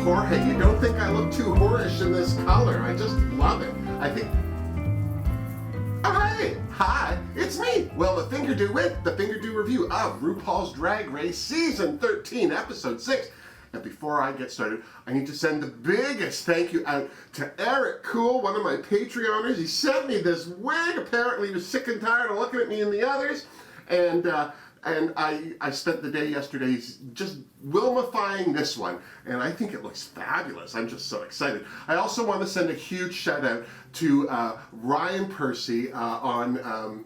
Jorge. You don't think I look too whorish in this color. I just love it. I think... Oh, hey! Hi, it's me, Wilma Fingerdoo with the Fingerdoo review of RuPaul's Drag Race Season 13, Episode 6. And before I get started, I need to send the biggest thank you out to Eric Cool, one of my Patreoners. He sent me this wig. Apparently he was sick and tired of looking at me and the others. And I spent the day yesterday just Wilmifying this one, and I think it looks fabulous. I'm just so excited. I also want to send a huge shout out to Ryan Percy on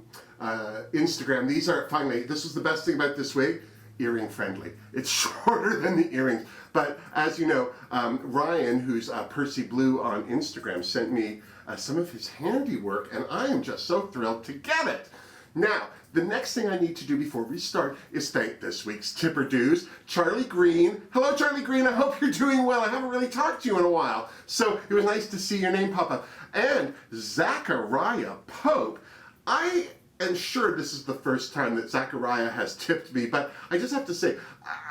Instagram. These are, finally, this was the best thing about this wig, earring friendly. It's shorter than the earrings, but as you know, Ryan, who's Percy Blue on Instagram, sent me some of his handiwork, and I am just so thrilled to get it. Now, the next thing I need to do before we start is thank this week's Tipper-doos. Charlie Green. Hello, Charlie Green. I hope you're doing well. I haven't really talked to you in a while, so it was nice to see your name pop up. And Zachariah Pope. I am sure this is the first time that Zachariah has tipped me, but I just have to say,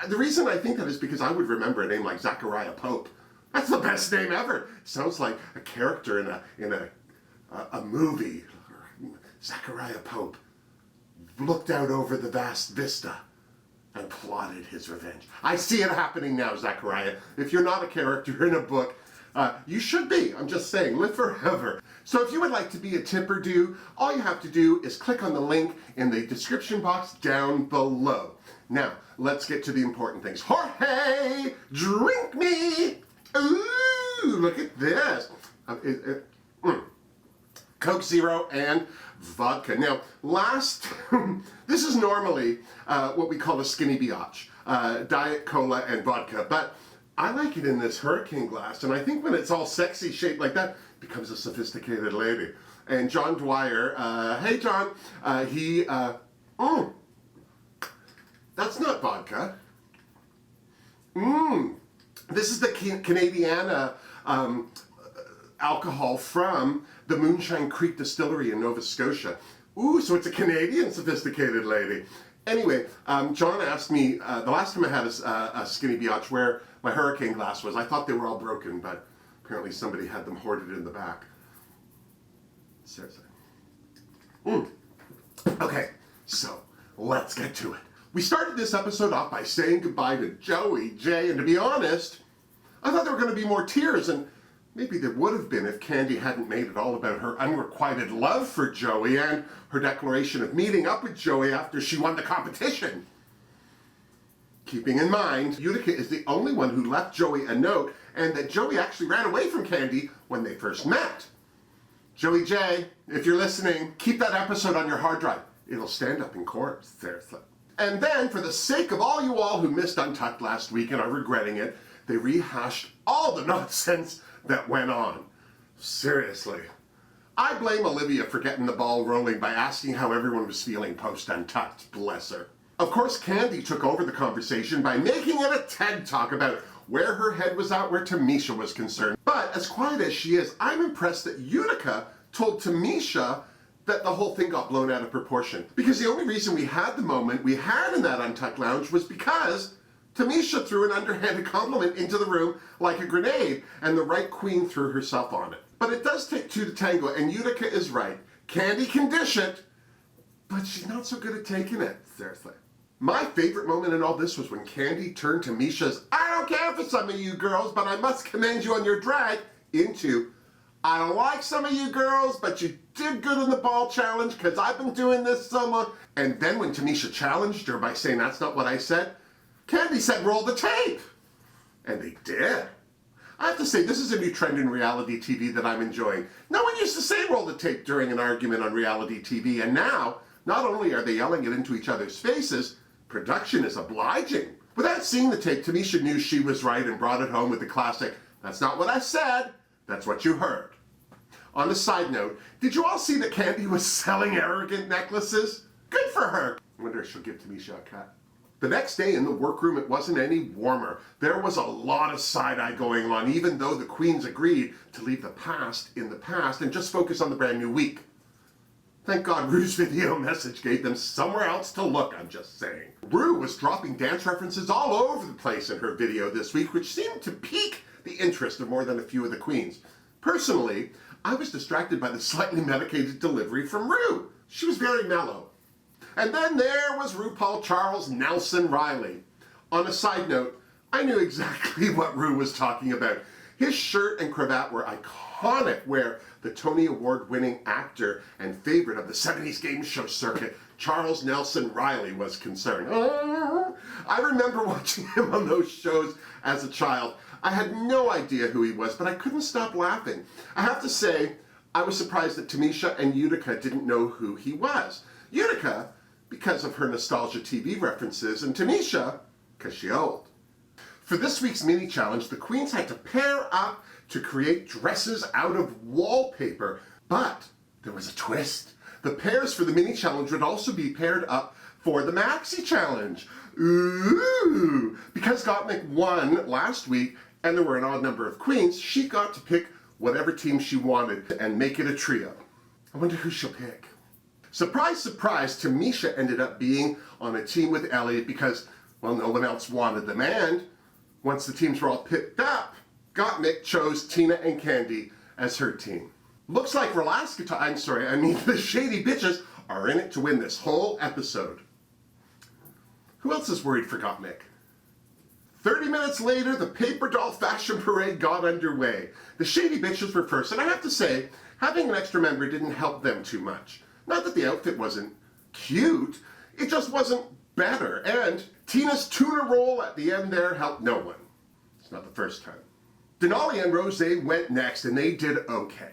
the reason I think that is because I would remember a name like Zachariah Pope. That's the best name ever. Sounds like a character in a movie. Zachariah Pope looked out over the vast vista and plotted his revenge. I see it happening now, Zachariah. If you're not a character in a book, you should be. I'm just saying, live forever. So if you would like to be a Tipper-doo, all you have to do is click on the link in the description box down below. Now, let's get to the important things. Jorge, drink me! Ooh, look at this. Coke Zero and vodka. Now, this is normally what we call a skinny biatch, Diet Cola and vodka, but I like it in this hurricane glass, and I think when it's all sexy shaped like that, it becomes a sophisticated lady. And John Dwyer, hey John, that's not vodka. This is the Canadiana alcohol from the Moonshine Creek Distillery in Nova Scotia. Ooh, so it's a Canadian sophisticated lady. Anyway, John asked me, the last time I had a skinny biatch, where my hurricane glass was. I thought they were all broken, but apparently somebody had them hoarded in the back. Seriously. Okay, so let's get to it. We started this episode off by saying goodbye to Joey J, and to be honest, I thought there were going to be more tears, and maybe there would have been if Candy hadn't made it all about her unrequited love for Joey and her declaration of meeting up with Joey after she won the competition. Keeping in mind, Utica is the only one who left Joey a note, and that Joey actually ran away from Candy when they first met. Joey J, if you're listening, keep that episode on your hard drive. It'll stand up in court, seriously. And then, for the sake of all you all who missed Untucked last week and are regretting it, they rehashed all the nonsense that went on. Seriously. I blame Olivia for getting the ball rolling by asking how everyone was feeling post-Untucked, bless her. Of course, Candy took over the conversation by making it a TED Talk about where her head was at where Tamisha was concerned. But as quiet as she is, I'm impressed that Utica told Tamisha that the whole thing got blown out of proportion. Because the only reason we had the moment we had in that Untucked lounge was because Tamisha threw an underhanded compliment into the room like a grenade, and the right queen threw herself on it. But it does take two to tango, and Utica is right. Candy can dish it, but she's not so good at taking it, seriously. My favorite moment in all this was when Candy turned Tamisha's "I don't care for some of you girls, but I must commend you on your drag" into "I don't like some of you girls, but you did good in the ball challenge because I've been doing this so long." And then when Tamisha challenged her by saying "That's not what I said," Candy said "Roll the tape." And they did. I have to say, this is a new trend in reality TV that I'm enjoying. No one used to say "roll the tape" during an argument on reality TV, and now, not only are they yelling it into each other's faces, production is obliging. Without seeing the tape, Tamisha knew she was right and brought it home with the classic, "That's not what I said, that's what you heard." On a side note, did you all see that Candy was selling arrogant necklaces? Good for her. I wonder if she'll give Tamisha a cut. The next day in the workroom, it wasn't any warmer. There was a lot of side-eye going on, even though the queens agreed to leave the past in the past and just focus on the brand new week. Thank God Ru's video message gave them somewhere else to look, I'm just saying. Ru was dropping dance references all over the place in her video this week, which seemed to pique the interest of more than a few of the queens. Personally, I was distracted by the slightly medicated delivery from Ru. She was very mellow. And then there was RuPaul Charles Nelson Riley. On a side note, I knew exactly what Ru was talking about. His shirt and cravat were iconic, where the Tony Award-winning actor and favorite of the 70s game show circuit, Charles Nelson Riley, was concerned. I remember watching him on those shows as a child. I had no idea who he was, but I couldn't stop laughing. I have to say, I was surprised that Tamisha and Utica didn't know who he was. Utica, because of her nostalgia TV references, and Tamisha, because she's old. For this week's mini challenge, the queens had to pair up to create dresses out of wallpaper, but there was a twist. The pairs for the mini challenge would also be paired up for the Maxi challenge. Ooh! Because Gottmik won last week, and there were an odd number of queens, she got to pick whatever team she wanted and make it a trio. I wonder who she'll pick. Surprise, surprise, Tamisha ended up being on a team with Elliot because, well, no one else wanted them, and once the teams were all picked up, Gottmik chose Tina and Candy as her team. Looks like the Shady Bitches are in it to win this whole episode. Who else is worried for Gottmik? 30 minutes later, the paper doll fashion parade got underway. The Shady Bitches were first, and I have to say, having an extra member didn't help them too much. Not that the outfit wasn't cute, it just wasn't better, and Tina's tuna roll at the end there helped no one. It's not the first time. Denali and Rose went next, and they did okay.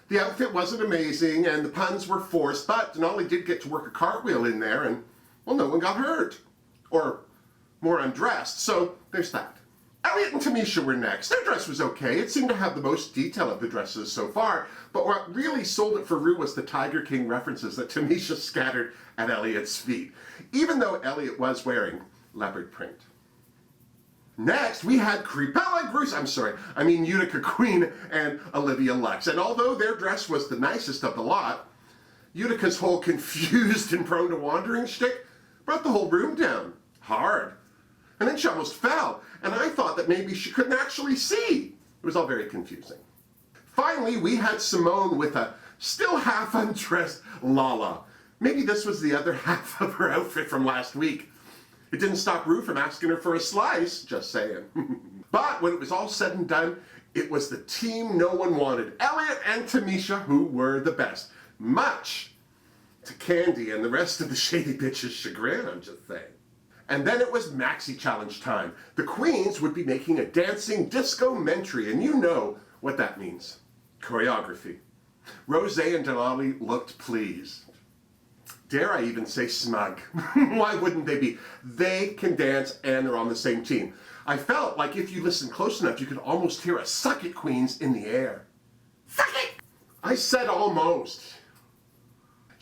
The outfit wasn't amazing, and the puns were forced, but Denali did get to work a cartwheel in there, and, well, no one got hurt. Or more undressed, so there's that. Elliot and Tamisha were next. Their dress was okay. It seemed to have the most detail of the dresses so far, but what really sold it for Ru was the Tiger King references that Tamisha scattered at Elliot's feet, even though Elliot was wearing leopard print. Next, we had Utica Queen and Olivia Lux, and although their dress was the nicest of the lot, Utica's whole confused and prone to wandering shtick brought the whole room down, hard. And then she almost fell, and I thought that maybe she couldn't actually see. It was all very confusing. Finally, we had Simone with a still half undressed Lala. Maybe this was the other half of her outfit from last week. It didn't stop Ru from asking her for a slice, just saying. But when it was all said and done, it was the team no one wanted, Elliot and Tamisha, who were the best. Much to Candy and the rest of the Shady Bitches' chagrin, I'm just saying. And then it was Maxi challenge time. The queens would be making a dancing disco-mentary, and you know what that means. Choreography. Rose and Denali looked pleased. Dare I even say smug? Why wouldn't they be? They can dance and they're on the same team. I felt like if you listen close enough, you could almost hear a suck it queens in the air. Suck it! I said almost.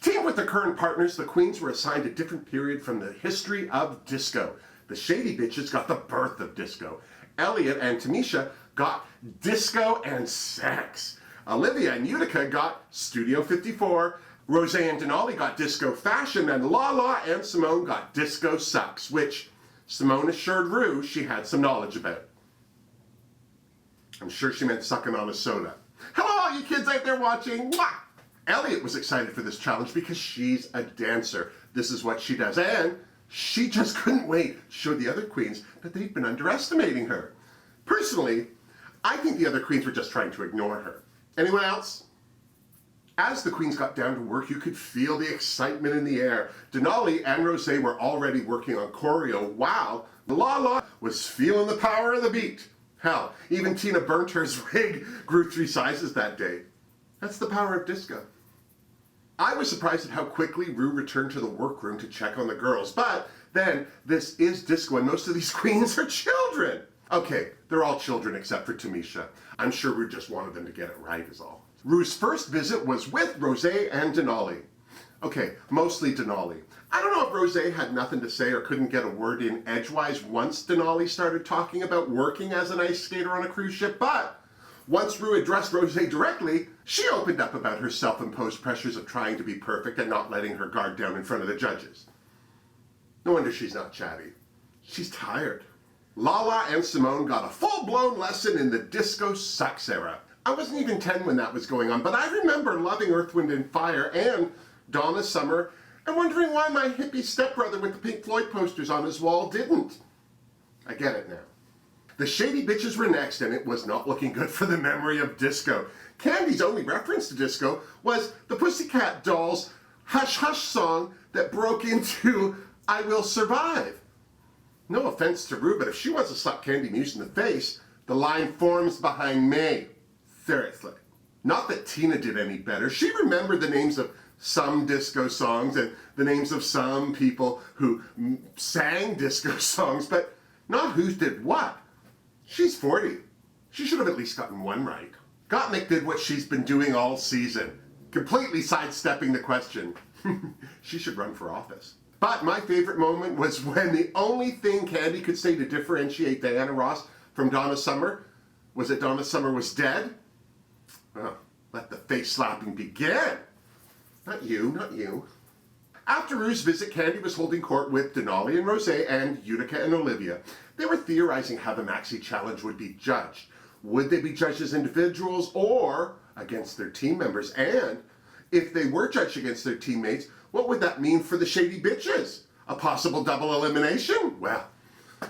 Teamed with their current partners, the queens were assigned a different period from the history of disco. The Shady Bitches got the birth of disco. Elliot and Tamisha got disco and sex. Olivia and Utica got Studio 54. Rose and Denali got disco fashion, and Lala and Simone got disco sucks, which Simone assured Ru she had some knowledge about. I'm sure she meant sucking on a soda. Hello, all you kids out there watching. Mwah! Elliot was excited for this challenge because she's a dancer. This is what she does, and she just couldn't wait to show the other queens that they'd been underestimating her. Personally, I think the other queens were just trying to ignore her. Anyone else? As the queens got down to work, you could feel the excitement in the air. Denali and Rose were already working on choreo, while Lala was feeling the power of the beat. Hell, even Tina Burntner's wig grew 3 sizes that day. That's the power of disco. I was surprised at how quickly Ru returned to the workroom to check on the girls, but then this is disco and most of these queens are children. Okay, they're all children except for Tamisha. I'm sure Ru just wanted them to get it right is all. Ru's first visit was with Rose and Denali. Okay, mostly Denali. I don't know if Rose had nothing to say or couldn't get a word in edgewise once Denali started talking about working as an ice skater on a cruise ship, but once Ru addressed Rose directly, she opened up about her self-imposed pressures of trying to be perfect and not letting her guard down in front of the judges. No wonder she's not chatty. She's tired. Lala and Simone got a full-blown lesson in the disco sucks era. I wasn't even 10 when that was going on, but I remember loving Earth, Wind and Fire and Donna Summer and wondering why my hippie stepbrother with the Pink Floyd posters on his wall didn't. I get it now. The Shady Bitches were next, and it was not looking good for the memory of disco. Candy's only reference to disco was the Pussycat Dolls' Hush Hush song that broke into I Will Survive. No offense to Ru, but if she wants to slap Candy Muse in the face, the line forms behind me. Seriously. Not that Tina did any better. She remembered the names of some disco songs and the names of some people who sang disco songs, but not who did what. She's 40. She should have at least gotten one right. Gottmik did what she's been doing all season, completely sidestepping the question. She should run for office. But my favorite moment was when the only thing Candy could say to differentiate Diana Ross from Donna Summer was that Donna Summer was dead. Well, let the face slapping begin. Not you, not you. After Ru's visit, Candy was holding court with Denali and Rosé and Utica and Olivia. They were theorizing how the Maxi challenge would be judged. Would they be judged as individuals or against their team members? And if they were judged against their teammates, what would that mean for the Shady Bitches? A possible double elimination? Well,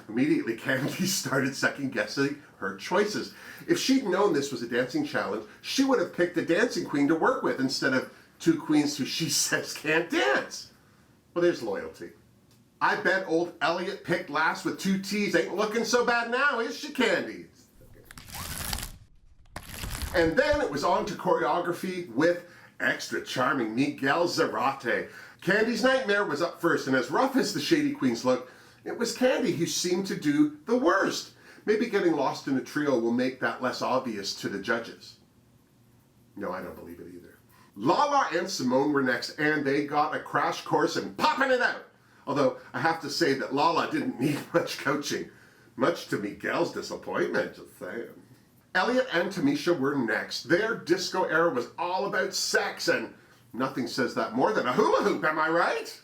immediately Candy started second-guessing her choices. If she'd known this was a dancing challenge, she would have picked a dancing queen to work with instead of two queens who she says can't dance. Well, there's loyalty. I bet old Elliot picked last with 2 T's ain't looking so bad now, is she, Candy? And then it was on to choreography with extra charming Miguel Zarate. Candy's nightmare was up first, and as rough as the Shady Queens looked, it was Candy who seemed to do the worst. Maybe getting lost in a trio will make that less obvious to the judges. No, I don't believe it either. Lala and Simone were next, and they got a crash course in popping it out. Although, I have to say that Lala didn't need much coaching, much to Miguel's disappointment, just saying. Elliot and Tamisha were next. Their disco era was all about sex, and nothing says that more than a hula hoop, am I right?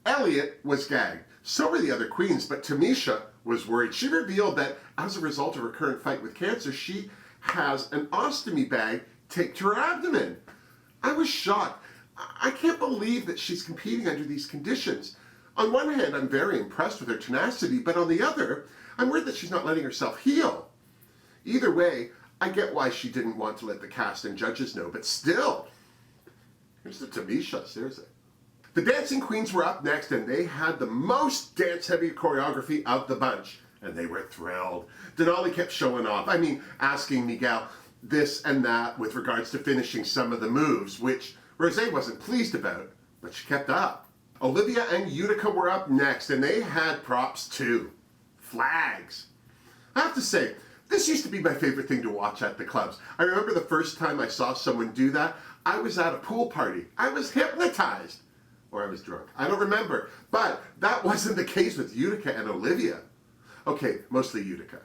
Elliot was gagged. So were the other queens, but Tamisha was worried. She revealed that as a result of her current fight with cancer, she has an ostomy bag taped to her abdomen. I was shocked. I can't believe that she's competing under these conditions. On one hand, I'm very impressed with her tenacity, but on the other, I'm worried that she's not letting herself heal. Either way, I get why she didn't want to let the cast and judges know, but still, here's the Tamisha, seriously. The dancing queens were up next, and they had the most dance-heavy choreography of the bunch, and they were thrilled. Denali kept showing off, asking Miguel this and that with regards to finishing some of the moves, which Rosé wasn't pleased about, but she kept up. Olivia and Utica were up next, and they had props too. Flags. I have to say, this used to be my favorite thing to watch at the clubs. I remember the first time I saw someone do that, I was at a pool party. I was hypnotized. Or I was drunk. I don't remember. But that wasn't the case with Utica and Olivia. Okay, mostly Utica.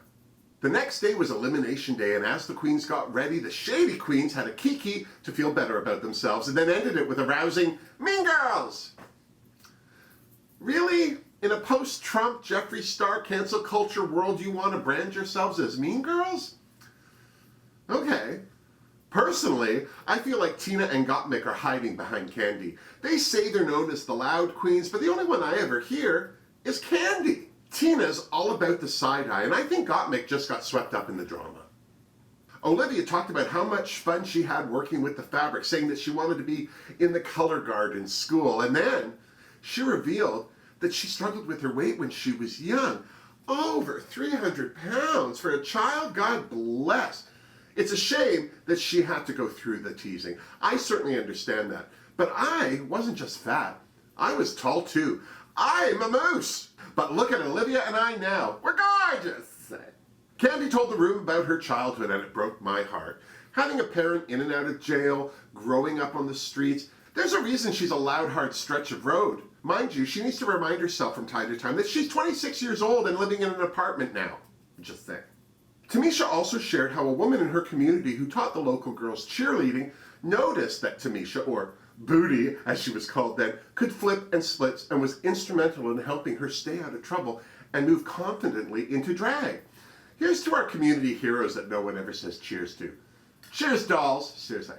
The next day was Elimination Day, and as the queens got ready, the Shady Queens had a kiki to feel better about themselves, and then ended it with a rousing, "Mean Girls!" Really? In a post-Trump, Jeffree Star cancel culture world, you want to brand yourselves as Mean Girls? Okay. Personally, I feel like Tina and Gottmik are hiding behind Candy. They say they're known as the Loud Queens, but the only one I ever hear is Candy. Tina's all about the side-eye, and I think Gottmik just got swept up in the drama. Olivia talked about how much fun she had working with the fabric, saying that she wanted to be in the color guard in school, and then she revealed that she struggled with her weight when she was young. Over 300 pounds for a child, God bless. It's a shame that she had to go through the teasing. I certainly understand that. But I wasn't just fat. I was tall too. I'm a moose. But look at Olivia and I now. We're gorgeous. Candy told the room about her childhood, and it broke my heart. Having a parent in and out of jail, growing up on the streets, there's a reason she's a loud, hard stretch of road. Mind you, she needs to remind herself from time to time that she's 26 years old and living in an apartment now. Just saying. Tamisha also shared how a woman in her community who taught the local girls cheerleading noticed that Tamisha, or Booty as she was called then, could flip and split and was instrumental in helping her stay out of trouble and move confidently into drag. Here's to our community heroes that no one ever says cheers to. Cheers, dolls. Seriously.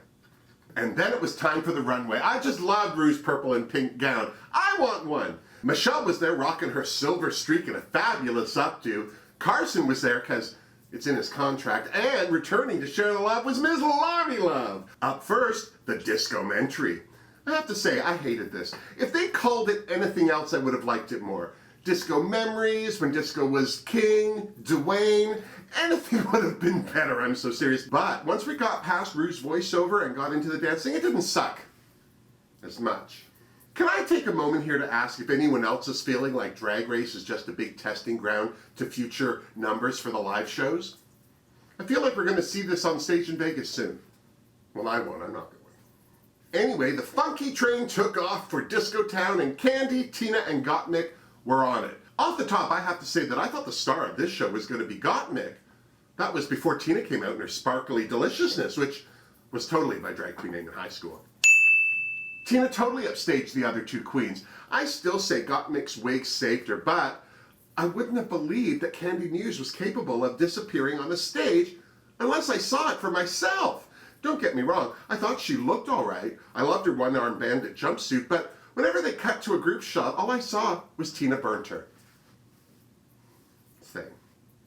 And then it was time for the runway. I just loved Rue's purple and pink gown. I want one. Michelle was there rocking her silver streak in a fabulous updo. Carson was there because it's in his contract. And returning to share the love was Ms. Lonnie Love. Up first, the Disco-mentary. I have to say, I hated this. If they called it anything else, I would have liked it more. Disco Memories, when disco was king, Dwayne, anything would have been better, I'm so serious. But once we got past Rue's voiceover and got into the dancing, it didn't suck as much. Can I take a moment here to ask if anyone else is feeling like Drag Race is just a big testing ground to future numbers for the live shows? I feel like we're going to see this on stage in Vegas soon. Well, I won't, I'm not going. Anyway, the funky train took off for Disco Town, and Candy, Tina, and Gottmik were on it. Off the top, I have to say that I thought the star of this show was going to be Gottmik. That was before Tina came out in her sparkly deliciousness, which was totally my drag queen name in high school. Tina totally upstaged the other two queens. I still say Gottmik's wig saved her, but I wouldn't have believed that Candy Muse was capable of disappearing on the stage unless I saw it for myself. Don't get me wrong, I thought she looked all right. I loved her one-arm bandit jumpsuit, but whenever they cut to a group shot, all I saw was Tina burnt her. Thing.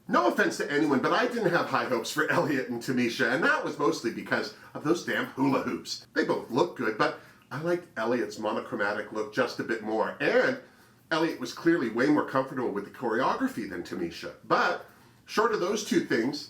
No offense to anyone, but I didn't have high hopes for Elliot and Tamisha, and that was mostly because of those damn hula hoops. They both looked good, but I liked Elliot's monochromatic look just a bit more, and Elliot was clearly way more comfortable with the choreography than Tamisha. But, short of those two things,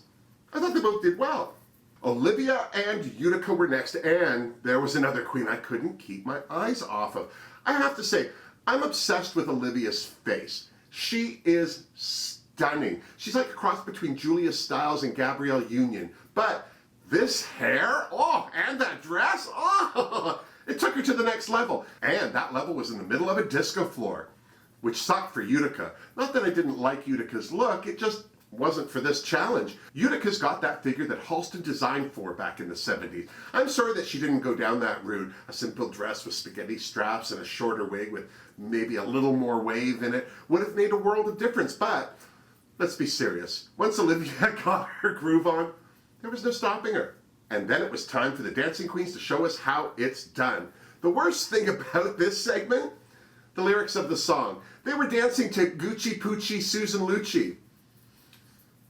I thought they both did well. Olivia and Utica were next, and there was another queen I couldn't keep my eyes off of. I have to say, I'm obsessed with Olivia's face. She is stunning. She's like a cross between Julia Stiles and Gabrielle Union. But this hair, oh, and that dress, oh, it took her to the next level. And that level was in the middle of a disco floor, which sucked for Utica. Not that I didn't like Utica's look, it just wasn't for this challenge. Utica's got that figure that Halston designed for back in the 70s. I'm sorry that she didn't go down that route. A simple dress with spaghetti straps and a shorter wig with maybe a little more wave in it would have made a world of difference, but let's be serious. Once Olivia got her groove on, there was no stopping her. And then it was time for the dancing queens to show us how it's done. The worst thing about this segment, the lyrics of the song. They were dancing to Gucci Poochie Susan Lucci.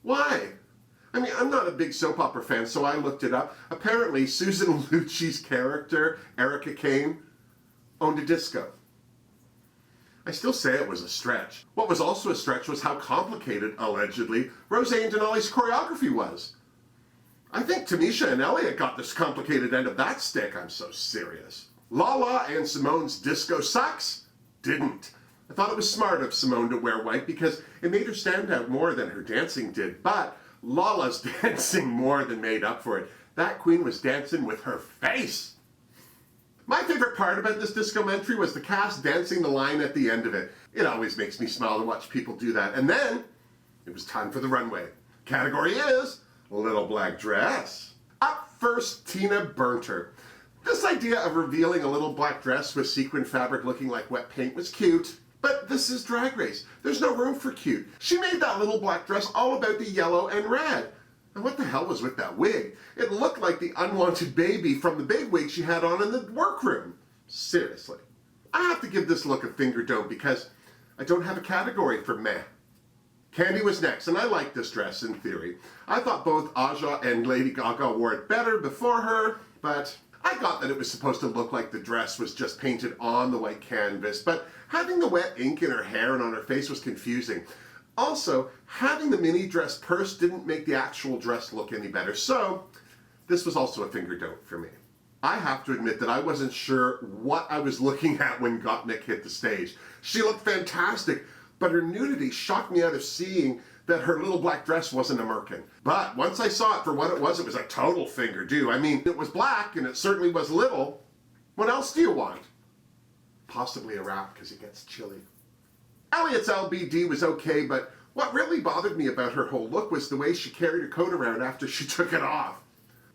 Why? I mean, I'm not a big soap opera fan, so I looked it up. Apparently, Susan Lucci's character, Erica Kane, owned a disco. I still say it was a stretch. What was also a stretch was how complicated, allegedly, Rosé and Denali's choreography was. I think Tamisha and Elliot got this complicated end of that stick. I'm so serious. Lala and Simone's disco sucks? Didn't. I thought it was smart of Simone to wear white because it made her stand out more than her dancing did, but Lala's dancing more than made up for it. That queen was dancing with her face. My favorite part about this Disco-mentary was the cast dancing the line at the end of it. It always makes me smile to watch people do that. And then, it was time for the runway. Category is Little Black Dress. Up first, Tina burnt her. This idea of revealing a little black dress with sequin fabric looking like wet paint was cute. But this is Drag Race. There's no room for cute. She made that little black dress all about the yellow and red. And what the hell was with that wig? It looked like the unwanted baby from the big wig she had on in the workroom. Seriously. I have to give this look a Fingerdoo because I don't have a category for meh. Candy was next, and I liked this dress in theory. I thought both Aja and Lady Gaga wore it better before her, but I got that it was supposed to look like the dress was just painted on the white canvas, but having the wet ink in her hair and on her face was confusing. Also, having the mini dress purse didn't make the actual dress look any better, so this was also a Fingerdoo for me. I have to admit that I wasn't sure what I was looking at when Gottmik hit the stage. She looked fantastic, but her nudity shocked me out of seeing that her little black dress wasn't a merkin. But once I saw it for what it was a total Fingerdoo. I mean, it was black and it certainly was little. What else do you want? Possibly a wrap because it gets chilly. Elliot's LBD was okay, but what really bothered me about her whole look was the way she carried her coat around after she took it off.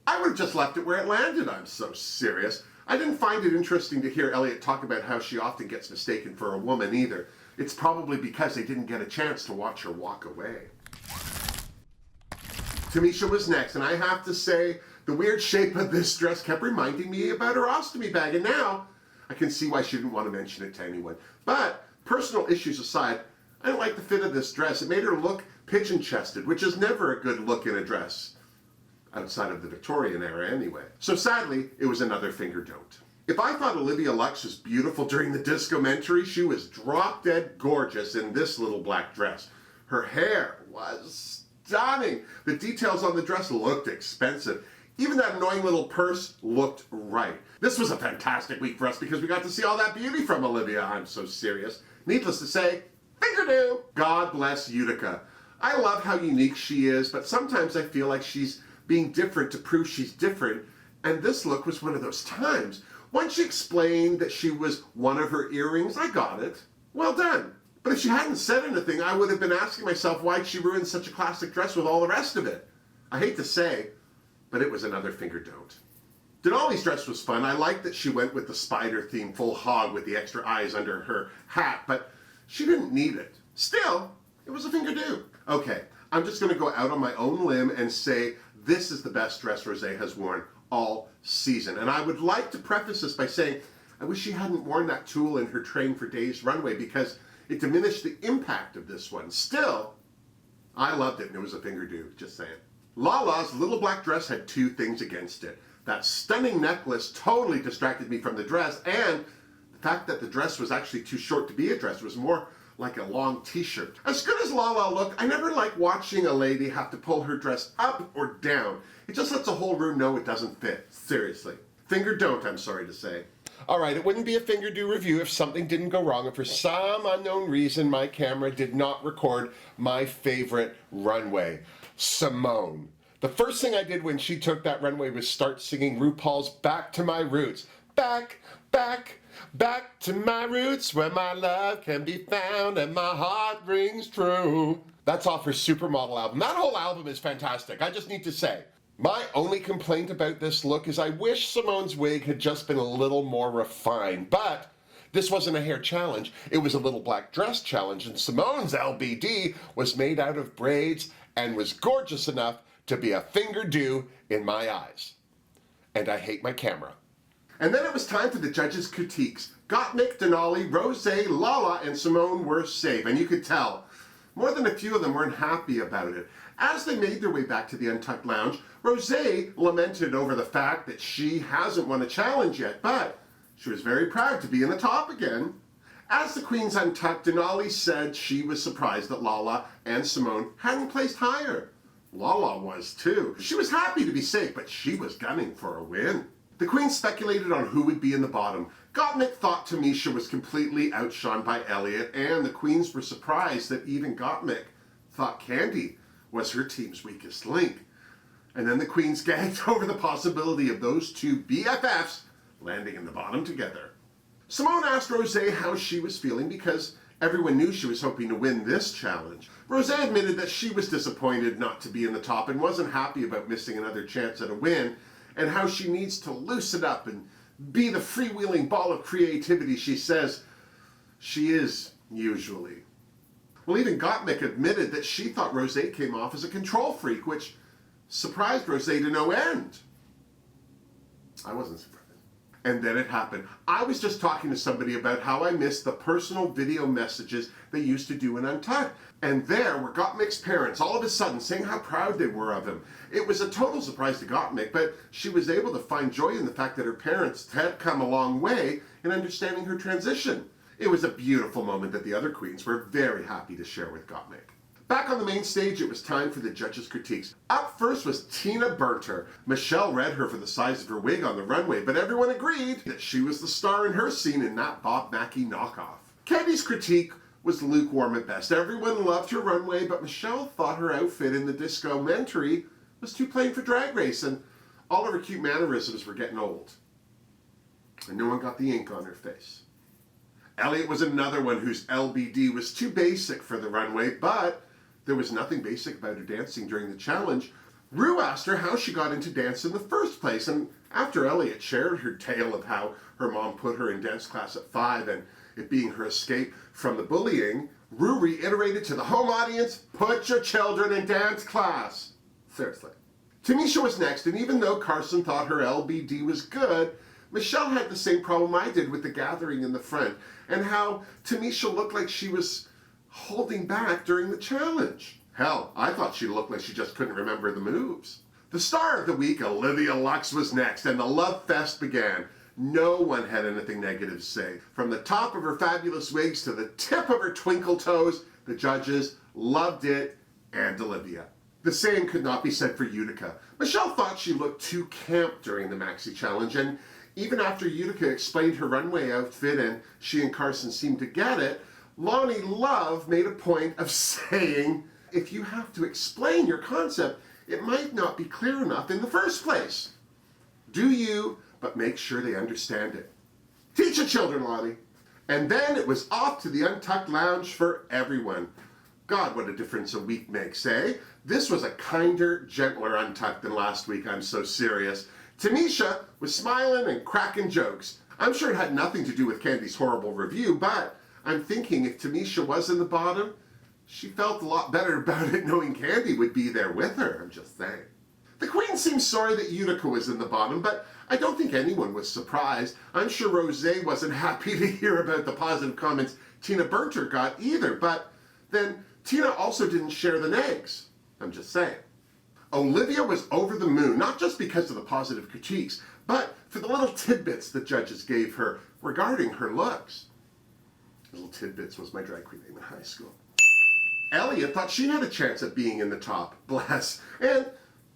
I would have just left it where it landed, I'm so serious. I didn't find it interesting to hear Elliot talk about how she often gets mistaken for a woman either. It's probably because they didn't get a chance to watch her walk away. Tamisha was next, and I have to say, the weird shape of this dress kept reminding me about her ostomy bag, and now I can see why she didn't want to mention it to anyone. But personal issues aside, I didn't like the fit of this dress. It made her look pigeon-chested, which is never a good look in a dress, outside of the Victorian era anyway. So sadly, it was another finger don't. If I thought Olivia Lux was beautiful during the Disco-mentary, she was drop-dead gorgeous in this little black dress. Her hair was stunning. The details on the dress looked expensive. Even that annoying little purse looked right. This was a fantastic week for us because we got to see all that beauty from Olivia. I'm so serious. Needless to say, Fingerdoo! God bless Utica. I love how unique she is, but sometimes I feel like she's being different to prove she's different, and this look was one of those times. Once she explained that she was one of her earrings, I got it. Well done. But if she hadn't said anything, I would have been asking myself why'd she ruin such a classic dress with all the rest of it. I hate to say, but it was another finger don't. Denali's dress was fun. I liked that she went with the spider theme full hog with the extra eyes under her hat, but she didn't need it. Still, it was a finger do. Okay, I'm just going to go out on my own limb and say this is the best dress Rosé has worn all season. And I would like to preface this by saying I wish she hadn't worn that tulle in her Train for Days runway because it diminished the impact of this one. Still, I loved it and it was a finger do, just saying. Lala's little black dress had two things against it. That stunning necklace totally distracted me from the dress, and the fact that the dress was actually too short to be a dress. It was more like a long t-shirt. As good as Lala looked, I never like watching a lady have to pull her dress up or down. It just lets the whole room know it doesn't fit. Seriously. Finger don't, I'm sorry to say. Alright, it wouldn't be a finger do review if something didn't go wrong, and for some unknown reason my camera did not record my favorite runway, Simone. The first thing I did when she took that runway was start singing RuPaul's Back to My Roots. Back, back, back to my roots where my love can be found and my heart rings true. That's off her Supermodel album. That whole album is fantastic, I just need to say. My only complaint about this look is I wish Simone's wig had just been a little more refined, but this wasn't a hair challenge, it was a little black dress challenge, and Simone's LBD was made out of braids and was gorgeous enough to be a finger do in my eyes. And I hate my camera. And then it was time for the judges' critiques. Gottmik, Denali, Rosé, Lala, and Simone were safe, and you could tell. More than a few of them weren't happy about it. As they made their way back to the Untucked Lounge, Rosé lamented over the fact that she hasn't won a challenge yet, but she was very proud to be in the top again. As the Queens untucked, Denali said she was surprised that Lala and Simone hadn't placed higher. Lala was too. She was happy to be safe, but she was gunning for a win. The Queens speculated on who would be in the bottom. Gottmik thought Tamisha was completely outshone by Elliot, and the Queens were surprised that even Gottmik thought Candy was her team's weakest link. And then the Queens gagged over the possibility of those two BFFs landing in the bottom together. Simone asked Rosé how she was feeling because everyone knew she was hoping to win this challenge. Rosé admitted that she was disappointed not to be in the top and wasn't happy about missing another chance at a win, and how she needs to loosen up and be the freewheeling ball of creativity she says she is usually. Well, even Gottmik admitted that she thought Rosé came off as a control freak, which surprised Rosé to no end. I wasn't surprised. And then it happened. I was just talking to somebody about how I missed the personal video messages they used to do in Untucked. And there were Gottmik's parents all of a sudden saying how proud they were of him. It was a total surprise to Gottmik, but she was able to find joy in the fact that her parents had come a long way in understanding her transition. It was a beautiful moment that the other queens were very happy to share with Gottmik. Back on the main stage, it was time for the judges' critiques. Up first was Tina Burter. Michelle read her for the size of her wig on the runway, but everyone agreed that she was the star in her scene in that Bob Mackie knockoff. Candy's critique was lukewarm at best. Everyone loved her runway, but Michelle thought her outfit in the Disco-mentary was too plain for Drag Race, and all of her cute mannerisms were getting old. And no one got the ink on her face. Elliot was another one whose LBD was too basic for the runway, but there was nothing basic about her dancing during the challenge. Ru asked her how she got into dance in the first place, and after Elliot shared her tale of how her mom put her in dance class at 5 and It being her escape from the bullying, Ru reiterated to the home audience, put your children in dance class. Seriously. Tamisha was next, and even though Carson thought her LBD was good, Michelle had the same problem I did with the gathering in the front, and how Tamisha looked like she was holding back during the challenge. Hell, I thought she looked like she just couldn't remember the moves. The star of the week, Olivia Lux, was next, and the love fest began. No one had anything negative to say. From the top of her fabulous wigs to the tip of her twinkle toes, the judges loved it, and Olivia. The same could not be said for Utica. Michelle thought she looked too camp during the Maxi challenge, and even after Utica explained her runway outfit and she and Carson seemed to get it, Lonnie Love made a point of saying, if you have to explain your concept, it might not be clear enough in the first place. Do you, but make sure they understand it. Teach your children, Lonnie. And then it was off to the Untucked Lounge for everyone. God, what a difference a week makes, eh? This was a kinder, gentler Untucked than last week, I'm so serious. Tamisha was smiling and cracking jokes. I'm sure it had nothing to do with Candy's horrible review, but I'm thinking if Tamisha was in the bottom, she felt a lot better about it knowing Candy would be there with her, I'm just saying. The Queen seemed sorry that Utica was in the bottom, but I don't think anyone was surprised. I'm sure Rosé wasn't happy to hear about the positive comments Tina Burter got either, but then Tina also didn't share the nags. I'm just saying. Olivia was over the moon, not just because of the positive critiques, but for the little tidbits the judges gave her regarding her looks. Little Tidbits was my drag queen name in high school. Elliot thought she had a chance at being in the top, bless, and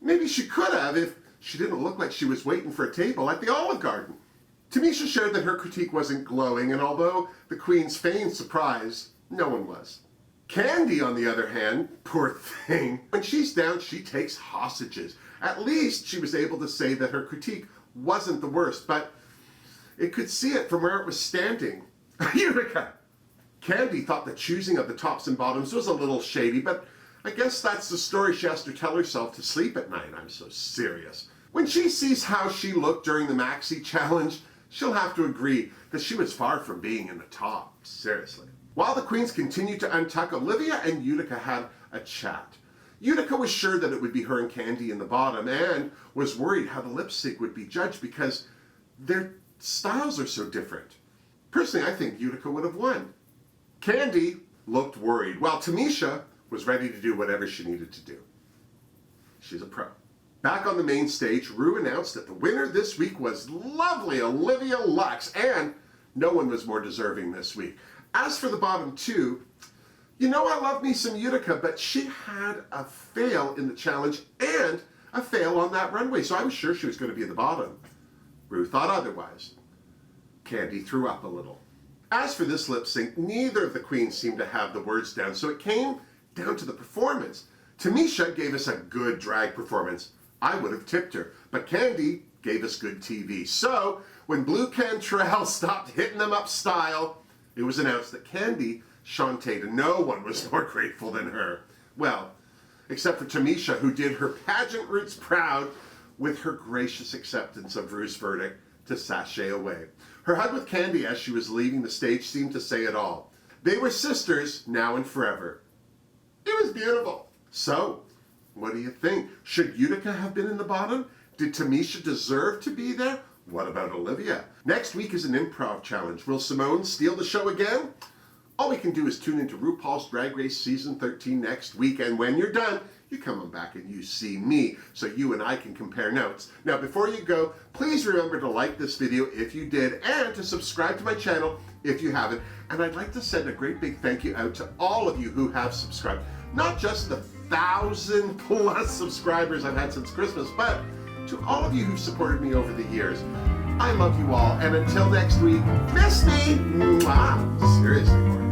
maybe she could have if she didn't look like she was waiting for a table at the Olive Garden. Tamisha shared that her critique wasn't glowing, and although the Queen's feigned surprise, no one was. Candy, on the other hand, poor thing, when she's down, she takes hostages. At least she was able to say that her critique wasn't the worst, but it could see it from where it was standing. Utica! Candy thought the choosing of the tops and bottoms was a little shady, but I guess that's the story she has to tell herself to sleep at night. I'm so serious. When she sees how she looked during the Maxi challenge, she'll have to agree that she was far from being in the top. Seriously. While the queens continued to untuck, Olivia and Utica had a chat. Utica was sure that it would be her and Candy in the bottom and was worried how the lip sync would be judged because their styles are so different. Personally, I think Utica would have won. Candy looked worried, while Tamisha was ready to do whatever she needed to do. She's a pro. Back on the main stage, Ru announced that the winner this week was lovely Olivia Lux, and no one was more deserving this week. As for the bottom two, you know I love me some Utica, but she had a fail in the challenge and a fail on that runway, so I was sure she was going to be at the bottom. Ru thought otherwise. Candy threw up a little. As for this lip sync, neither of the queens seemed to have the words down, so it came down to the performance. Tamisha gave us a good drag performance. I would have tipped her, but Candy gave us good TV. So, when Blue Cantrell stopped hitting them up style, it was announced that Candy shantaed, and no one was more grateful than her. Well, except for Tamisha, who did her pageant roots proud with her gracious acceptance of Ru's verdict to sashay away. Her hug with Candy as she was leaving the stage seemed to say it all. They were sisters now and forever. It was beautiful. So, what do you think? Should Utica have been in the bottom? Did Tamisha deserve to be there? What about Olivia? Next week is an improv challenge. Will Simone steal the show again? All we can do is tune into RuPaul's Drag Race Season 13 next week, and when you're done, you come on back and you see me, so you and I can compare notes. Now, before you go, please remember to like this video if you did, and to subscribe to my channel if you haven't. And I'd like to send a great big thank you out to all of you who have subscribed. Not just the 1,000+ subscribers I've had since Christmas, but to all of you who've supported me over the years. I love you all, and until next week, miss me! Mwah! Seriously, Courtney.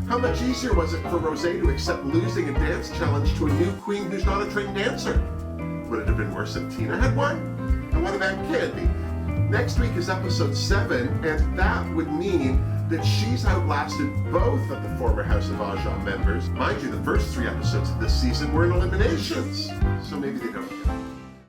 How much easier was it for Rosé to accept losing a dance challenge to a new queen who's not a trained dancer? Would it have been worse if Tina had won? And what about Candy? Next week is episode 7, and that would mean that she's outlasted both of the former House of Aja members. Mind you, the first 3 episodes of this season were in eliminations, so maybe they don't count.